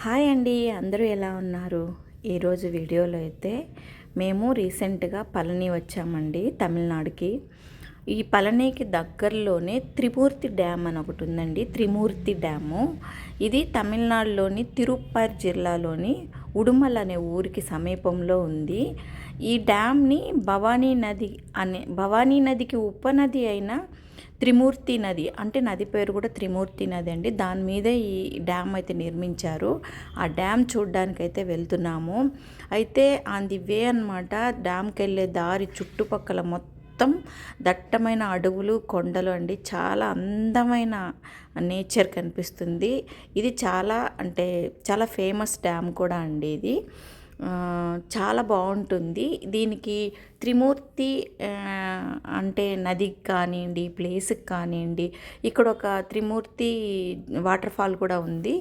Hi అండి, అందరూ ఎలా ఉన్నారు? ఈరోజు వీడియోలో అయితే మేము రీసెంట్గా పళని వచ్చామండి, తమిళనాడుకి. ఈ పళనికి దగ్గరలోనే త్రిమూర్తి డ్యామ్ అని ఒకటి ఉందండి. త్రిమూర్తి డ్యాము ఇది తమిళనాడులోని తిరుప్పర్ జిల్లాలోని ఉడుమల్ అనే ఊరికి సమీపంలో ఉంది. ఈ డ్యామ్ని భవానీ నదికి ఉపనది అయిన త్రిమూర్తి నది, అంటే నది పేరు కూడా త్రిమూర్తి నది అండి. దాని మీదే ఈ డ్యామ్ అయితే నిర్మించారు. ఆ డ్యామ్ చూడ్డానికైతే వెళ్తున్నాము. అయితే ఆన్ ది వే అనమాట, డ్యామ్కి వెళ్ళే దారి చుట్టుపక్కల మొత్తం దట్టమైన అడవులు, కొండలు అండి. చాలా అందమైన నేచర్ కనిపిస్తుంది. ఇది చాలా ఫేమస్ డ్యామ్ కూడా అండి ఇది. చాలా బాగుంటుంది. దీనికి త్రిమూర్తి అంటే నదికి కానివ్వండి, ప్లేస్కి కానివ్వండి, ఇక్కడ ఒక త్రిమూర్తి వాటర్ ఫాల్ కూడా ఉంది.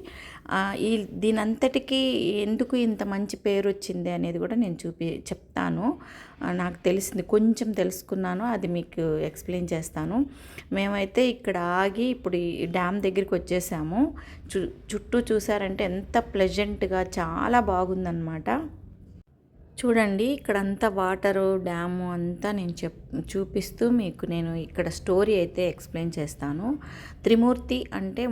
దీనంతటికీ ఎందుకు ఇంత మంచి పేరు వచ్చింది అనేది కూడా నేను చెప్తాను. నాకు తెలిసింది కొంచెం తెలుసుకున్నాను, అది మీకు ఎక్స్ప్లెయిన్ చేస్తాను. మేమైతే ఇక్కడ ఆగి ఇప్పుడు ఈ డ్యామ్ దగ్గరికి వచ్చేసాము. చుట్టూ చూసారంటే ఎంత ప్లెజెంట్గా చాలా బాగుందన్నమాట. చూడండి, ఇక్కడంతా వాటరు, డ్యాము అంతా నేను చూపిస్తూ మీకు నేను ఇక్కడ స్టోరీ అయితే ఎక్స్ప్లెయిన్ చేస్తాను. త్రిమూర్తి అంటే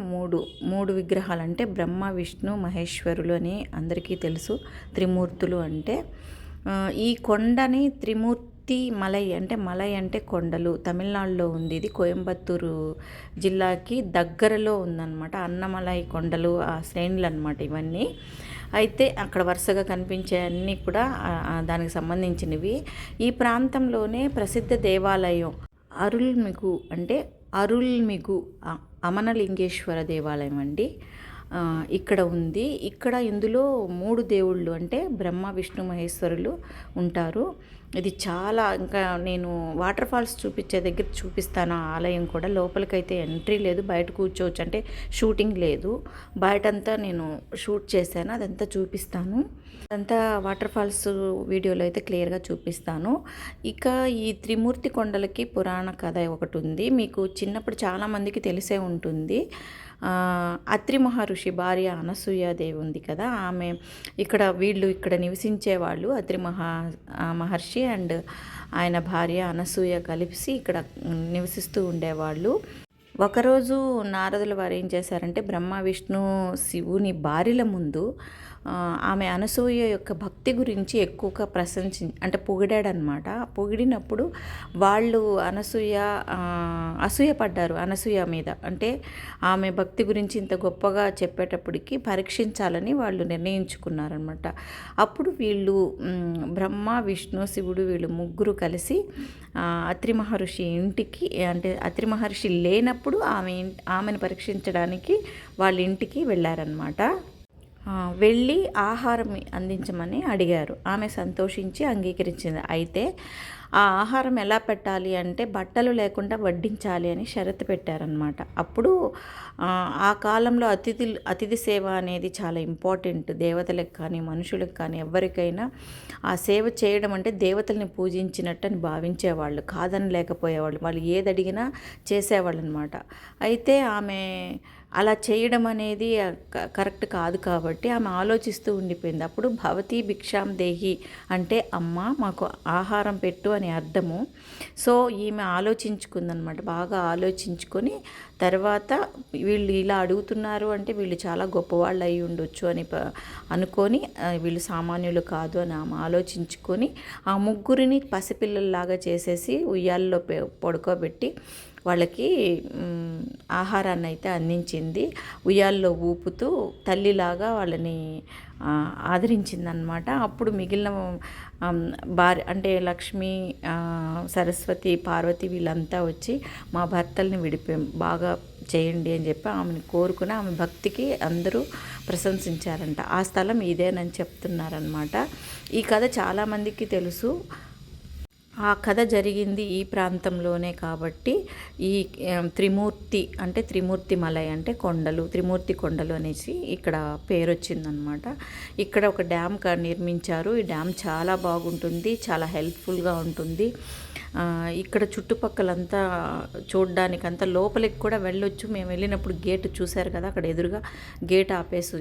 మూడు విగ్రహాలు, అంటే బ్రహ్మ, విష్ణు, మహేశ్వరులు అని అందరికీ తెలుసు. త్రిమూర్తులు అంటే ఈ కొండని త్రిమూర్తి మలై అంటే కొండలు, తమిళనాడులో ఉంది. ఇది కోయంబత్తూరు జిల్లాకి దగ్గరలో ఉందన్నమాట. అన్నమలై కొండలు, ఆ శ్రేణులు అనమాట ఇవన్నీ. అయితే అక్కడ వరుసగా కనిపించే అన్నీ కూడా దానికి సంబంధించినవి. ఈ ప్రాంతంలోనే ప్రసిద్ధ దేవాలయం అరుల్మిగు అమనలింగేశ్వర దేవాలయం అండి ఇక్కడ ఉంది. ఇందులో 3 దేవుళ్ళు, అంటే బ్రహ్మ, విష్ణు, మహేశ్వరులు ఉంటారు. ఇది చాలా, ఇంకా నేను వాటర్ ఫాల్స్ చూపించే దగ్గర చూపిస్తాను. ఆ ఆలయం కూడా లోపలికైతే ఎంట్రీ లేదు, బయట కూర్చోవచ్చు, అంటే షూటింగ్ లేదు. బయటంతా నేను షూట్ చేశాను, అదంతా చూపిస్తాను. అదంతా వాటర్ ఫాల్స్ వీడియోలో అయితే క్లియర్గా చూపిస్తాను. ఇక ఈ త్రిమూర్తి కొండలకి పురాణ కథ ఒకటి ఉంది. మీకు చిన్నప్పుడు చాలామందికి తెలిసే ఉంటుంది. అత్రి మహర్షి భార్య అనసూయాదేవి ఉంది కదా, ఆమె ఇక్కడ నివసించేవాళ్ళు. మహర్షి అండ్ ఆయన భార్య అనసూయ కలిసి ఇక్కడ నివసిస్తూ ఉండేవాళ్ళు. ఒకరోజు నారదుల వారు ఏం చేశారంటే, బ్రహ్మ, విష్ణు, శివుని భార్యల ముందు ఆమె అనసూయ యొక్క భక్తి గురించి ఎక్కువగా పొగిడాడనమాట. పొగిడినప్పుడు వాళ్ళు అసూయపడ్డారు అనసూయ మీద. అంటే ఆమె భక్తి గురించి ఇంత గొప్పగా చెప్పేటప్పటికి పరీక్షించాలని వాళ్ళు నిర్ణయించుకున్నారనమాట. అప్పుడు వీళ్ళు బ్రహ్మ, విష్ణు, శివుడు వీళ్ళు ముగ్గురు కలిసి అత్రి మహర్షి ఇంటికి, అంటే అత్రి మహర్షి లేనప్పుడు ఆమెను పరీక్షించడానికి వాళ్ళ ఇంటికి వెళ్ళారనమాట. వెళ్ళి ఆహారం అందించమని అడిగారు. ఆమె సంతోషించి అంగీకరించింది. అయితే ఆ ఆహారం ఎలా పెట్టాలి అంటే, బట్టలు లేకుండా వడ్డించాలి అని షరతు పెట్టారనమాట. అప్పుడు ఆ కాలంలో అతిథి సేవ అనేది చాలా ఇంపార్టెంట్. దేవతలకు కానీ మనుషులకు కానీ ఎవరికైనా ఆ సేవ చేయడం అంటే దేవతల్ని పూజించినట్టు అని భావించేవాళ్ళు, కాదని లేకపోయేవాళ్ళు. వాళ్ళు ఏది అడిగినా చేసేవాళ్ళు అనమాట. అయితే ఆమె అలా చేయడం అనేది కరెక్ట్ కాదు కాబట్టి ఆమె ఆలోచిస్తూ ఉండిపోయింది. అప్పుడు భవతి భిక్షాం దేహి అంటే అమ్మ మాకు ఆహారం పెట్టు అని అర్థము. సో ఈమె ఆలోచించుకుందనమాట. బాగా ఆలోచించుకొని తర్వాత వీళ్ళు ఇలా అడుగుతున్నారు అంటే వీళ్ళు చాలా గొప్పవాళ్ళు అయి ఉండొచ్చు అని అనుకొని, వీళ్ళు సామాన్యులు కాదు అని ఆమె ఆలోచించుకొని ఆ ముగ్గురిని పసిపిల్లల్లాగా చేసేసి ఉయ్యాల్లో పడుకోబెట్టి వాళ్ళకి ఆహారాన్ని అయితే అందించింది. ఉయ్యాల్లో ఊపుతూ తల్లిలాగా వాళ్ళని ఆదరించిందనమాట. అప్పుడు మిగిలిన భార్య అంటే లక్ష్మి, సరస్వతి, పార్వతి వీళ్ళంతా వచ్చి మా భర్తల్ని బాగా చేయండి అని చెప్పి ఆమెను కోరుకుని ఆమె భక్తికి అందరూ ప్రశంసించారంట. ఆ స్థలం ఇదేనని చెప్తున్నారనమాట. ఈ కథ చాలామందికి తెలుసు. ఆ కథ జరిగింది ఈ ప్రాంతంలోనే కాబట్టి ఈ త్రిమూర్తి మలై అంటే కొండలు, త్రిమూర్తి కొండలు అనేసి ఇక్కడ పేరు వచ్చిందనమాట. ఇక్కడ ఒక డ్యామ్ నిర్మించారు. ఈ డ్యామ్ చాలా బాగుంటుంది, చాలా హెల్ప్ఫుల్గా ఉంటుంది. ఇక్కడ చుట్టుపక్కలంతా చూడడానికంతా లోపలికి కూడా వెళ్ళొచ్చు. మేము వెళ్ళినప్పుడు గేట్ చూశారు కదా, అక్కడ ఎదురుగా గేట్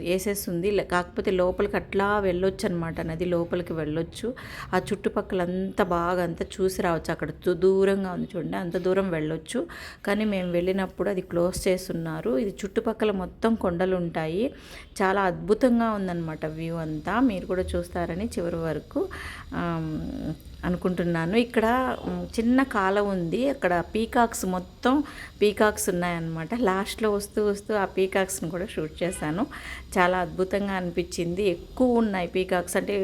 వేసేస్తుంది. కాకపోతే లోపలికి అట్లా వెళ్ళొచ్చు అనమాట, నది లోపలికి వెళ్ళొచ్చు. ఆ చుట్టుపక్కలంతా బాగా అంతా చూసి రావచ్చు. అక్కడ దూరంగా ఉంది చూడండి, అంత దూరం వెళ్ళొచ్చు. కానీ మేము వెళ్ళినప్పుడు అది క్లోజ్ చేస్తున్నారు. ఇది చుట్టుపక్కల మొత్తం కొండలు ఉంటాయి. చాలా అద్భుతంగా ఉందన్నమాట వ్యూ అంతా. మీరు కూడా చూస్తారని చివరి వరకు అనుకుంటున్నాను. ఇక్కడ చిన్న కాలం ఉంది, అక్కడ మొత్తం పీకాక్స్ ఉన్నాయన్నమాట. లాస్ట్లో వస్తూ వస్తూ ఆ పీకాక్స్ని కూడా షూట్ చేశాను. చాలా అద్భుతంగా అనిపించింది. ఎక్కువ ఉన్నాయి పీకాక్స్, అంటే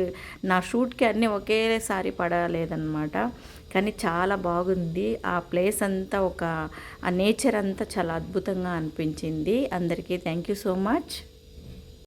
నా షూట్కి అన్నీ ఒకేసారి పడలేదన్నమాట. కానీ చాలా బాగుంది ఆ ప్లేస్ అంతా, ఆ నేచర్ అంతా చాలా అద్భుతంగా అనిపించింది. అందరికీ థ్యాంక్ యూ సో మచ్.